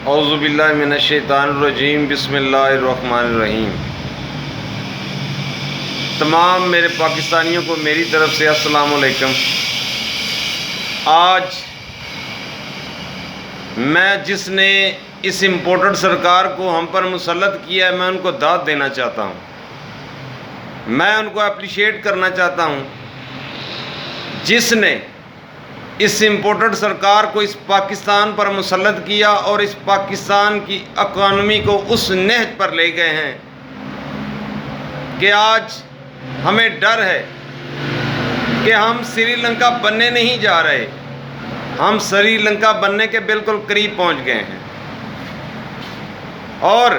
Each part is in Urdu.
اعوذ باللہ من الشیطان الرجیم، بسم اللہ الرحمن الرحیم۔ تمام میرے پاکستانیوں کو میری طرف سے السلام علیکم۔ آج میں جس نے اس امپورٹڈ سرکار کو ہم پر مسلط کیا ہے، میں ان کو داد دینا چاہتا ہوں، میں ان کو اپریشیٹ کرنا چاہتا ہوں جس نے اس امپورٹڈ سرکار کو اس پاکستان پر مسلط کیا اور اس پاکستان کی اکانومی کو اس نہج پر لے گئے ہیں کہ آج ہمیں ڈر ہے کہ ہم سری لنکا بننے نہیں جا رہے، ہم سری لنکا بننے کے بالکل قریب پہنچ گئے ہیں۔ اور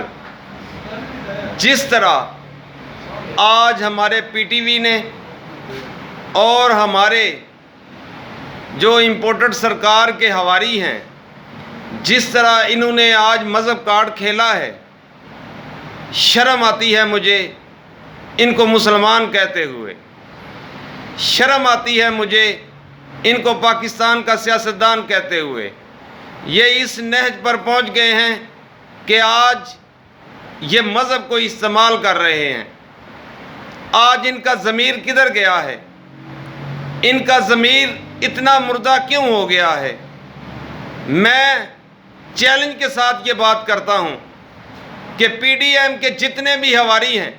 جس طرح آج ہمارے پی ٹی وی نے اور ہمارے جو امپورٹڈ سرکار کے حواری ہیں، جس طرح انہوں نے آج مذہب کارڈ کھیلا ہے، شرم آتی ہے مجھے ان کو مسلمان کہتے ہوئے، شرم آتی ہے مجھے ان کو پاکستان کا سیاستدان کہتے ہوئے۔ یہ اس نہج پر پہنچ گئے ہیں کہ آج یہ مذہب کو استعمال کر رہے ہیں۔ آج ان کا ضمیر کدھر گیا ہے؟ ان کا ضمیر اتنا مردہ کیوں ہو گیا ہے؟ میں چیلنج کے ساتھ یہ بات کرتا ہوں کہ پی ڈی ایم کے جتنے بھی حواری ہیں،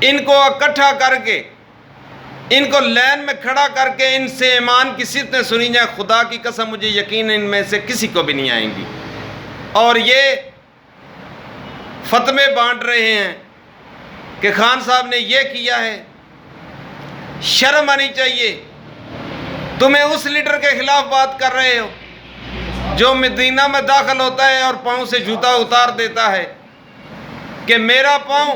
ان کو اکٹھا کر کے، ان کو لین میں کھڑا کر کے ان سے ایمان کی صفتیں سنی جائیں، خدا کی قسم مجھے یقین ان میں سے کسی کو بھی نہیں آئیں گی۔ اور یہ فتوے بانٹ رہے ہیں کہ خان صاحب نے یہ کیا ہے۔ شرم آنی چاہیے۔ تمہیں اس لیڈر کے خلاف بات کر رہے ہو جو مدینہ میں داخل ہوتا ہے اور پاؤں سے جوتا اتار دیتا ہے کہ میرا پاؤں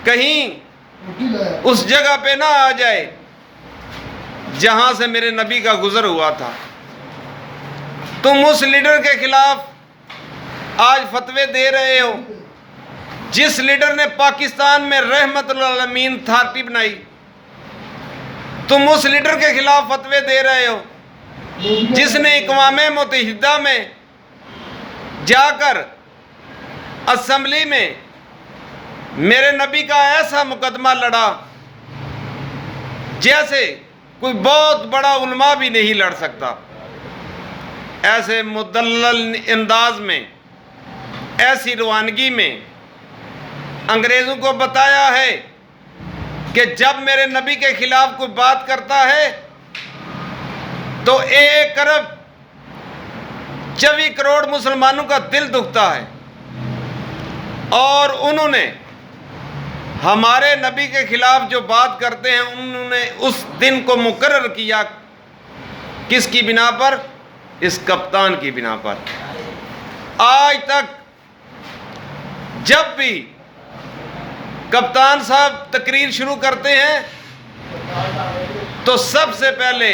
کہیں اس جگہ پہ نہ آ جائے جہاں سے میرے نبی کا گزر ہوا تھا۔ تم اس لیڈر کے خلاف آج فتوے دے رہے ہو جس لیڈر نے پاکستان میں رحمت للعالمین اتھارٹی بنائی۔ تم اس لیڈر کے خلاف فتوے دے رہے ہو جس نے اقوام متحدہ میں جا کر اسمبلی میں میرے نبی کا ایسا مقدمہ لڑا جیسے کوئی بہت بڑا علماء بھی نہیں لڑ سکتا۔ ایسے مدلل انداز میں، ایسی روانگی میں انگریزوں کو بتایا ہے کہ جب میرے نبی کے خلاف کوئی بات کرتا ہے تو 1 ارب 24 کروڑ مسلمانوں کا دل دکھتا ہے۔ اور انہوں نے ہمارے نبی کے خلاف جو بات کرتے ہیں، انہوں نے اس دن کو مقرر کیا کس کی بنا پر؟ اس کپتان کی بنا پر۔ آج تک جب بھی کپتان صاحب تقریر شروع کرتے ہیں تو سب سے پہلے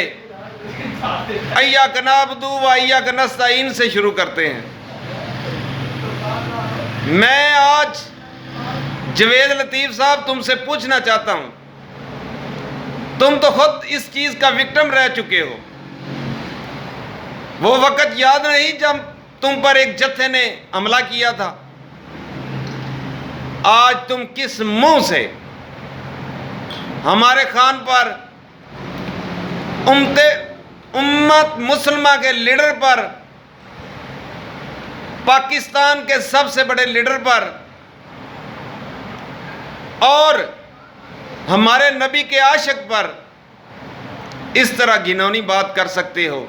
ایاک نعبد و ایاک نستعین سے شروع کرتے ہیں۔ میں آج جوید لطیف صاحب تم سے پوچھنا چاہتا ہوں، تم تو خود اس چیز کا وکٹم رہ چکے ہو۔ وہ وقت یاد نہیں جب تم پر ایک جتھے نے حملہ کیا تھا؟ آج تم کس منہ سے ہمارے خان پر، امت مسلمہ کے لیڈر پر، پاکستان کے سب سے بڑے لیڈر پر اور ہمارے نبی کے عاشق پر اس طرح گھنونی بات کر سکتے ہو؟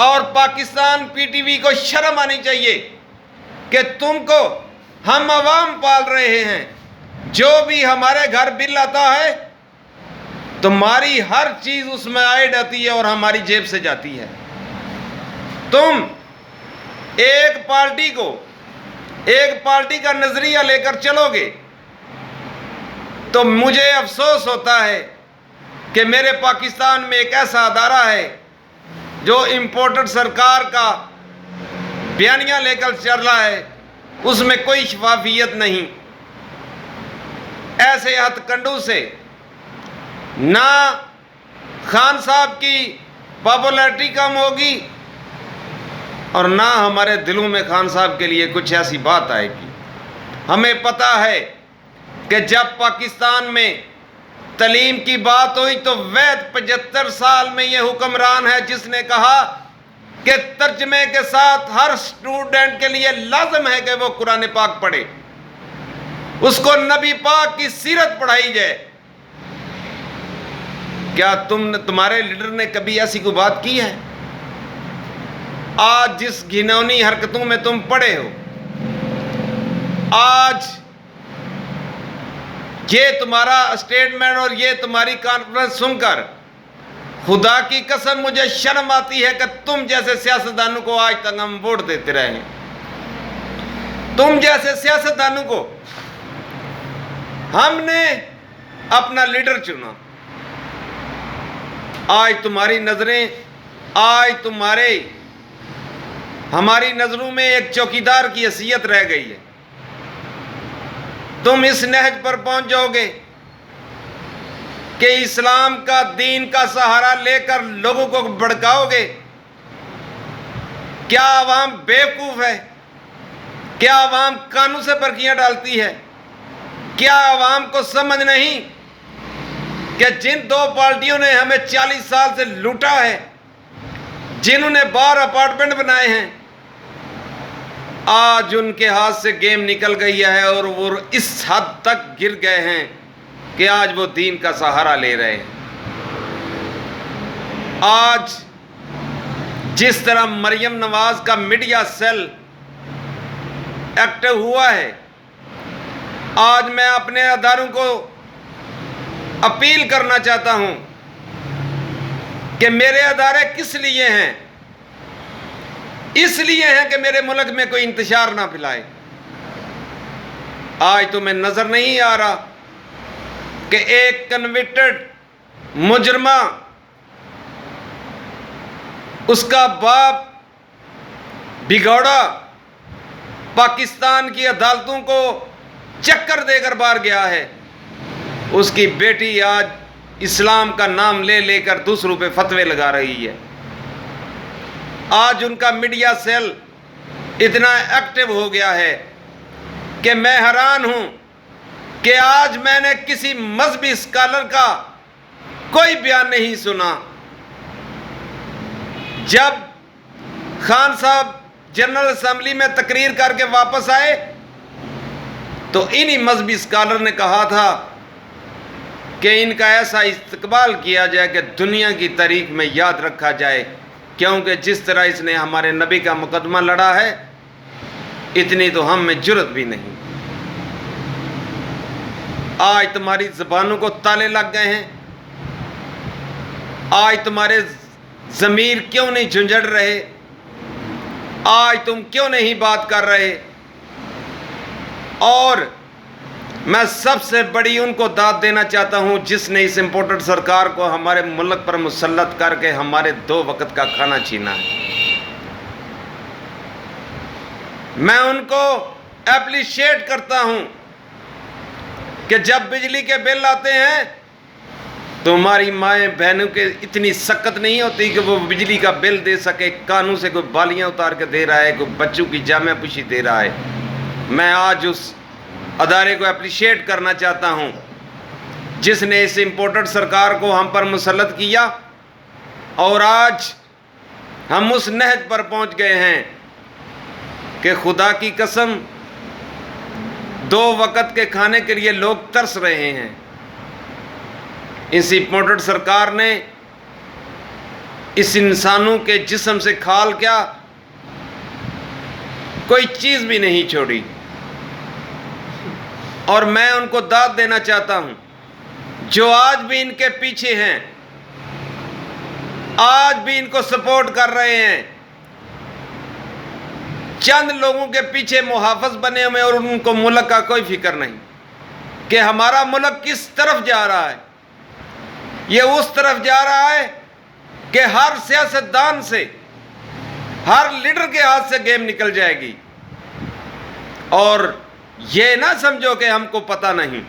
اور پاکستان پی ٹی وی کو شرم آنی چاہیے کہ تم کو ہم عوام پال رہے ہیں۔ جو بھی ہمارے گھر بل آتا ہے تمہاری ہر چیز اس میں ایڈ آتی ہے اور ہماری جیب سے جاتی ہے۔ تم ایک پارٹی کا نظریہ لے کر چلو گے تو مجھے افسوس ہوتا ہے کہ میرے پاکستان میں ایک ایسا ادارہ ہے جو امپورٹڈ سرکار کا بیانیہ لے کر چل رہا ہے، اس میں کوئی شفافیت نہیں۔ ایسے ہتھ کنڈوں سے نہ خان صاحب کی پاپولیرٹی کم ہوگی اور نہ ہمارے دلوں میں خان صاحب کے لیے کچھ ایسی بات آئے گی۔ ہمیں پتہ ہے کہ جب پاکستان میں تعلیم کی بات ہوئی تو وید 75 سال میں یہ حکمران ہے جس نے کہا کہ ترجمے کے ساتھ ہر اسٹوڈنٹ کے لیے لازم ہے کہ وہ قرآن پاک پڑھے، اس کو نبی پاک کی سیرت پڑھائی جائے۔ کیا تمہارے لیڈر نے کبھی ایسی کوئی بات کی ہے؟ آج جس گھنونی حرکتوں میں تم پڑے ہو، آج یہ تمہارا اسٹیٹمنٹ اور یہ تمہاری کانفرنس سن کر خدا کی قسم مجھے شرم آتی ہے کہ تم جیسے سیاستدانوں کو آج تک ہم ووٹ دیتے رہے ہیں۔ تم جیسے سیاستدانوں کو ہم نے اپنا لیڈر چنا۔ آج تمہاری نظریں، آج ہماری نظروں میں ایک چوکیدار کی حیثیت رہ گئی ہے۔ تم اس نہج پر پہنچ جاؤ گے کہ اسلام کا، دین کا سہارا لے کر لوگوں کو بھڑکاؤ گے۔ کیا عوام بیوقوف ہے؟ کیا عوام قانون سے برکیاں ڈالتی ہے؟ کیا عوام کو سمجھ نہیں کہ جن دو پارٹیوں نے ہمیں 40 سال سے لوٹا ہے، جنہوں نے بار اپارٹمنٹ بنائے ہیں، آج ان کے ہاتھ سے گیم نکل گئی ہے اور وہ اس حد تک گر گئے ہیں کہ آج وہ دین کا سہارا لے رہے ہیں۔ آج جس طرح مریم نواز کا میڈیا سیل ایکٹیو ہوا ہے، آج میں اپنے اداروں کو اپیل کرنا چاہتا ہوں کہ میرے ادارے کس لیے ہیں؟ اس لیے ہیں کہ میرے ملک میں کوئی انتشار نہ پھیلائے۔ آج تمہیں نظر نہیں آ رہا کہ ایک کنوکٹڈ مجرمہ، اس کا باپ بھگوڑا پاکستان کی عدالتوں کو چکر دے کر باہر گیا ہے، اس کی بیٹی آج اسلام کا نام لے لے کر دوسروں پہ فتوے لگا رہی ہے۔ آج ان کا میڈیا سیل اتنا ایکٹیو ہو گیا ہے کہ میں حیران ہوں کہ آج میں نے کسی مذہبی اسکالر کا کوئی بیان نہیں سنا۔ جب خان صاحب جنرل اسمبلی میں تقریر کر کے واپس آئے تو انہی مذہبی اسکالر نے کہا تھا کہ ان کا ایسا استقبال کیا جائے کہ دنیا کی تاریخ میں یاد رکھا جائے، کیونکہ جس طرح اس نے ہمارے نبی کا مقدمہ لڑا ہے، اتنی تو ہم میں جرت بھی نہیں۔ آج تمہاری زبانوں کو تالے لگ گئے ہیں، آج تمہارے ضمیر کیوں نہیں جھنجھڑ رہے؟ آج تم کیوں نہیں بات کر رہے؟ اور میں سب سے بڑی ان کو داد دینا چاہتا ہوں جس نے اس امپورٹڈ سرکار کو ہمارے ملک پر مسلط کر کے ہمارے 2 وقت کا کھانا چھینا ہے۔ میں ان کو اپریشیٹ کرتا ہوں کہ جب بجلی کے بل آتے ہیں تو ہماری مائیں بہنوں کے اتنی سخت نہیں ہوتی کہ وہ بجلی کا بل دے سکے۔ کانوں سے کوئی بالیاں اتار کے دے رہا ہے، کوئی بچوں کی جامع پوشی دے رہا ہے۔ میں آج اس ادارے کو اپریشیٹ کرنا چاہتا ہوں جس نے اس امپورٹڈ سرکار کو ہم پر مسلط کیا، اور آج ہم اس نہج پر پہنچ گئے ہیں کہ خدا کی قسم 2 وقت کے کھانے کے لیے لوگ ترس رہے ہیں۔ اس امپورٹڈ سرکار نے اس انسانوں کے جسم سے کھال کیا کوئی چیز بھی نہیں چھوڑی، اور میں ان کو داد دینا چاہتا ہوں جو آج بھی ان کے پیچھے ہیں، آج بھی ان کو سپورٹ کر رہے ہیں۔ چند لوگوں کے پیچھے محافظ بنے ہوئے اور ان کو ملک کا کوئی فکر نہیں کہ ہمارا ملک کس طرف جا رہا ہے۔ یہ اس طرف جا رہا ہے کہ ہر سیاستدان سے، ہر لیڈر کے ہاتھ سے گیم نکل جائے گی، اور یہ نہ سمجھو کہ ہم کو پتہ نہیں۔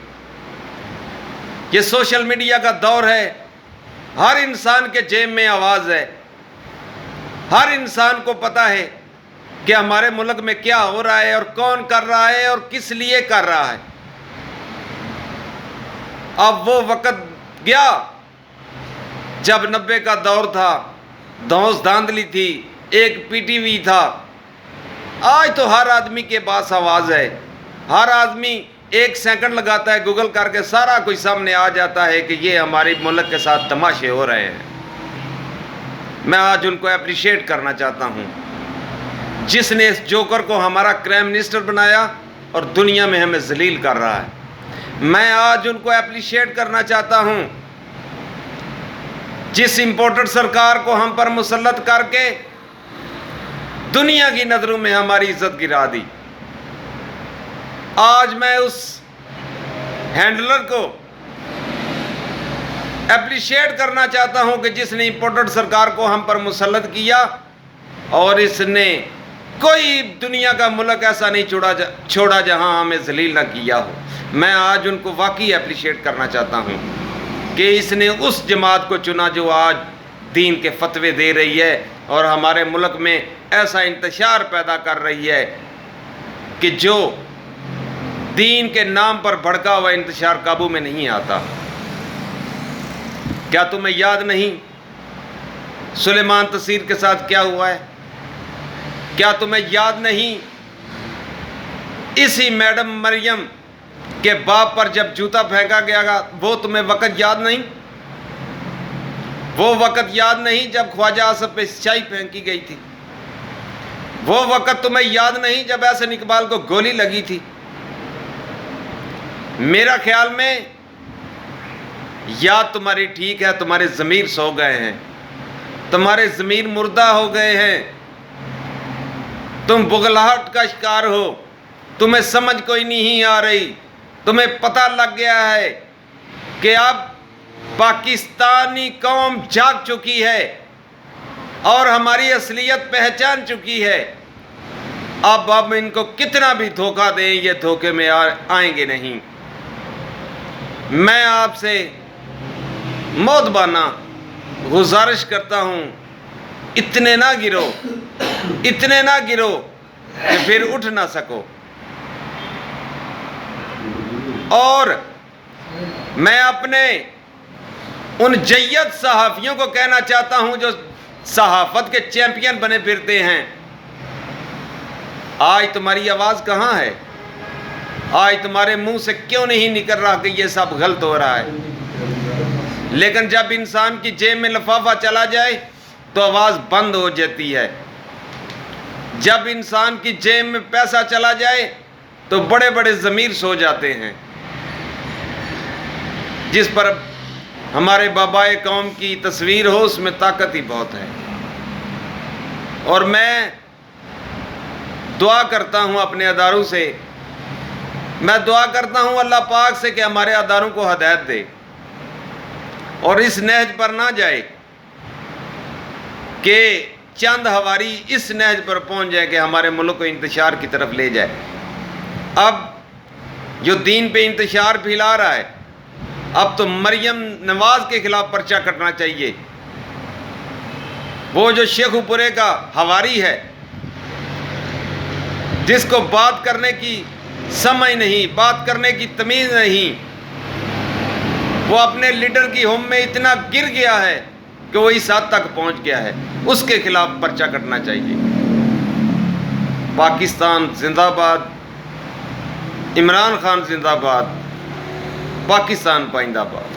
یہ سوشل میڈیا کا دور ہے، ہر انسان کے جیب میں آواز ہے۔ ہر انسان کو پتہ ہے کہ ہمارے ملک میں کیا ہو رہا ہے اور کون کر رہا ہے اور کس لیے کر رہا ہے۔ اب وہ وقت گیا جب 90 کا دور تھا، دھونس دھاندلی تھی، ایک پی ٹی وی تھا۔ آج تو ہر آدمی کے پاس آواز ہے، ہر آدمی 1 سیکنڈ لگاتا ہے، گوگل کر کے سارا کوئی سامنے آ جاتا ہے کہ یہ ہمارے ملک کے ساتھ تماشے ہو رہے ہیں۔ میں آج ان کو اپریشیٹ کرنا چاہتا ہوں، جس نے اس جوکر کو ہمارا پرائم منسٹر بنایا اور دنیا میں ہمیں ذلیل کر رہا ہے۔ میں آج ان کو اپریشیٹ کرنا چاہتا ہوں، جس امپورٹڈ سرکار کو ہم پر مسلط کر کے دنیا کی نظروں میں ہماری عزت گرا دی۔ آج میں اس ہینڈلر کو اپریشیٹ کرنا چاہتا ہوں کہ جس نے امپورٹڈ سرکار کو ہم پر مسلط کیا، اور اس نے کوئی دنیا کا ملک ایسا نہیں چھوڑا جہاں ہمیں ذلیل نہ کیا ہو۔ میں آج ان کو واقعی اپریشیٹ کرنا چاہتا ہوں کہ اس نے اس جماعت کو چنا جو آج دین کے فتوے دے رہی ہے اور ہمارے ملک میں ایسا انتشار پیدا کر رہی ہے کہ جو دین کے نام پر بھڑکا ہوا انتشار قابو میں نہیں آتا۔ کیا تمہیں یاد نہیں سلیمان تصیر کے ساتھ کیا ہوا ہے؟ کیا تمہیں یاد نہیں اسی میڈم مریم کے باپ پر جب جوتا پھینکا گیا گا؟ وہ تمہیں وقت یاد نہیں؟ وہ وقت یاد نہیں جب خواجہ آصف پہ سچائی پھینکی گئی تھی؟ وہ وقت تمہیں یاد نہیں جب احسن اقبال کو گولی لگی تھی؟ میرا خیال میں یاد تمہاری ٹھیک ہے، تمہارے ضمیر سو گئے ہیں، تمہارے ضمیر مردہ ہو گئے ہیں، تم بغلاہٹ کا شکار ہو، تمہیں سمجھ کوئی نہیں آ رہی۔ تمہیں پتہ لگ گیا ہے کہ اب پاکستانی قوم جاگ چکی ہے اور ہماری اصلیت پہچان چکی ہے۔ اب ان کو کتنا بھی دھوکہ دیں، یہ دھوکے میں آئیں گے نہیں۔ میں آپ سے مؤدبانہ گزارش کرتا ہوں، اتنے نہ گرو کہ پھر اٹھ نہ سکو۔ اور میں اپنے ان جید صحافیوں کو کہنا چاہتا ہوں جو صحافت کے چیمپئن بنے پھرتے ہیں، آج تمہاری آواز کہاں ہے؟ آج تمہارے منہ سے کیوں نہیں نکل رہا کہ یہ سب غلط ہو رہا ہے؟ لیکن جب انسان کی جیب میں لفافہ چلا جائے تو آواز بند ہو جاتی ہے۔ جب انسان کی جیب میں پیسہ چلا جائے تو بڑے بڑے ضمیر سو جاتے ہیں، جس پر ہمارے بابائے قوم کی تصویر ہو اس میں طاقت ہی بہت ہے۔ اور میں دعا کرتا ہوں اپنے اداروں سے، میں دعا کرتا ہوں اللہ پاک سے کہ ہمارے اداروں کو ہدایت دے اور اس نہج پر نہ جائے کہ چند ہواری اس نہج پر پہنچ جائے کہ ہمارے ملک کو انتشار کی طرف لے جائے۔ اب جو دین پہ انتشار پھیلا رہا ہے، اب تو مریم نواز کے خلاف پرچہ کٹنا چاہیے۔ وہ جو شیخو پورے کا حواری ہے، جس کو بات کرنے کی سمجھ نہیں، بات کرنے کی تمیز نہیں، وہ اپنے لیڈر کی ہوم میں اتنا گر گیا ہے کہ وہ اس حد تک پہنچ گیا ہے، اس کے خلاف پرچہ کٹنا چاہیے۔ پاکستان زندہ باد، عمران خان زندہ باد، پاکستان پائندہ باد۔